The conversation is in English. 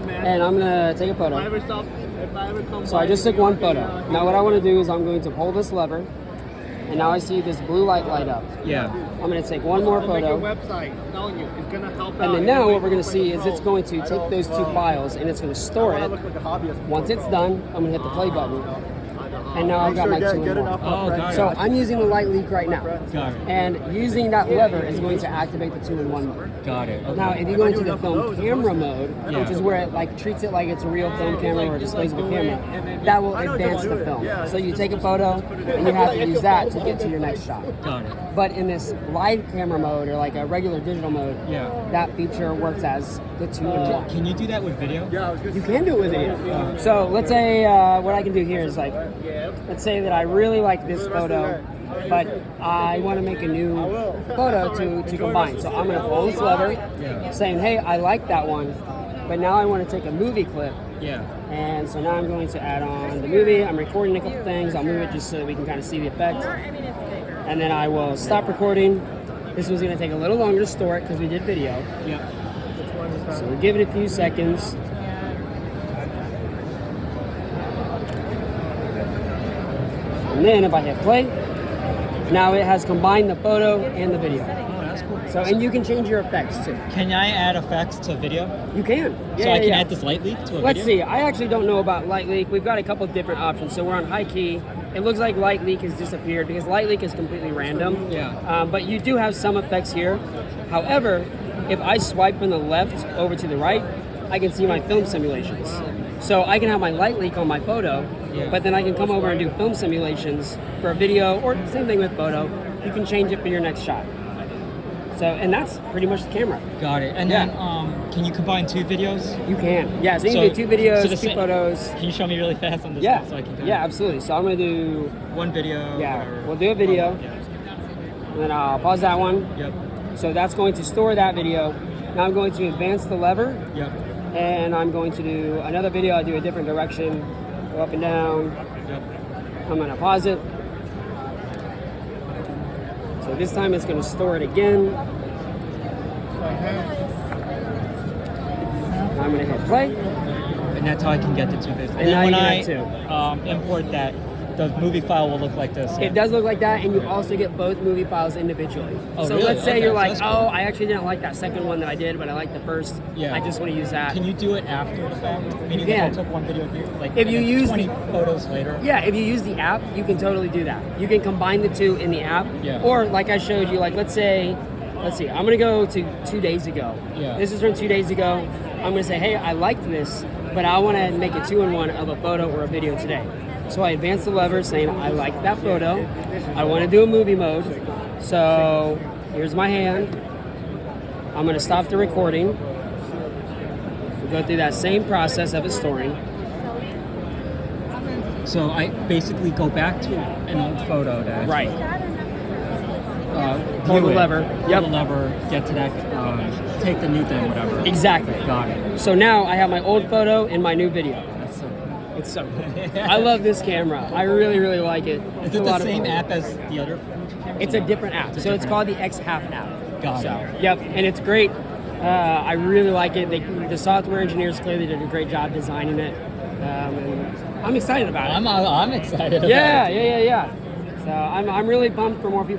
and I'm gonna take a photo. So I just took one photo. Now what I want to do is I'm going to pull this lever, and now I see this blue light light up. Yeah. I'm going to take one more photo. And then now what we're going to see is it's going to take those two files and it's going to store it. Once it's done, I'm going to hit the play button. And now I've got my 2 in 1. Oh, so I'm using the light leak right now. Got it. And using that lever is going to activate the 2 in 1 mode. Got it. Okay. Now, if you go into the film camera mode, which is where it like treats it like it's a real film camera or displays of a camera, that will advance the film. So you take a photo and you have to use that to get to your next shot. Got it. But in this live camera mode or like a regular digital mode, that feature works as the 2 in 1. Can you do that with video? You can do it with video. So let's say what I can do here is like, let's say that I really like this photo, but I want to make a new photo to combine. So I'm going to pull this lever, saying, hey, I like that one, but now I want to take a movie clip. Yeah. And so now I'm going to add on the movie. I'm recording a couple things. I'll move it just so that we can kind of see the effect. And then I will stop recording. This was going to take a little longer to store it because we did video. Yeah. So we'll give it a few seconds. And then if I hit play, now it has combined the photo and the video. Oh, that's cool. So, and you can change your effects too. Can I add effects to video? You can. So I can add this light leak to a video? Let's see. I actually don't know about light leak. We've got a couple different options. So we're on high key. It looks like light leak has disappeared because light leak is completely random. Yeah. But you do have some effects here. However, if I swipe from the left over to the right, I can see my film simulations. So I can have my light leak on my photo, but then I can come over and do film simulations for a video, or same thing with photo. You can change it for your next shot. So, and that's pretty much the camera. Got it. And then, can you combine 2 videos? You can. Yeah, so you can do 2 videos, 2 photos. Can you show me really fast on this? Yeah. So I can Yeah, absolutely. So I'm going to do... 1 video. Yeah, we'll do a video. And then I'll pause that one. Yep. So that's going to store that video. Now I'm going to advance the lever. Yep. And I'm going to do another video. I'll do a different direction, go up and down. Yep. I'm going to pause it. So this time it's going to store it again. I'm going to hit play. And that's how I can get the 2 videos. And then when I import that, the movie file will look like this. It does look like that, and you also get both movie files individually. Oh, so really? let's say you're like, cool. I actually didn't like that second one that I did, but I like the first. Yeah. I just want to use that. Can you do it after the fact? Meaning can. I took 1 video here, like if you use 20 photos later? Yeah, if you use the app, you can totally do that. You can combine the 2 in the app. Yeah. Or like I showed you, like let's see, I'm going to go to 2 days ago. Yeah. This is from 2 days ago. I'm going to say, hey, I liked this, but I want to make a 2 in 1 of a photo or a video today. So I advance the lever saying, I like that photo. I want to do a movie mode. So here's my hand. I'm going to stop the recording. We'll go through that same process of it storing. So I basically go back to an old photo that Right. Pull the lever. Pull the lever, get to that, take the new thing, whatever. Exactly. Got it. So now I have my old photo and my new video. That's so cool. It's so cool. I love this camera. I really, really like it. Is it the same app as the other Fuji cameras? It's a different app. So it's called the X-Half app. Got it. Yep, and it's great. I really like it. The software engineers clearly did a great job designing it. And I'm excited about it. I'm excited about it. Yeah. So I'm really pumped for more people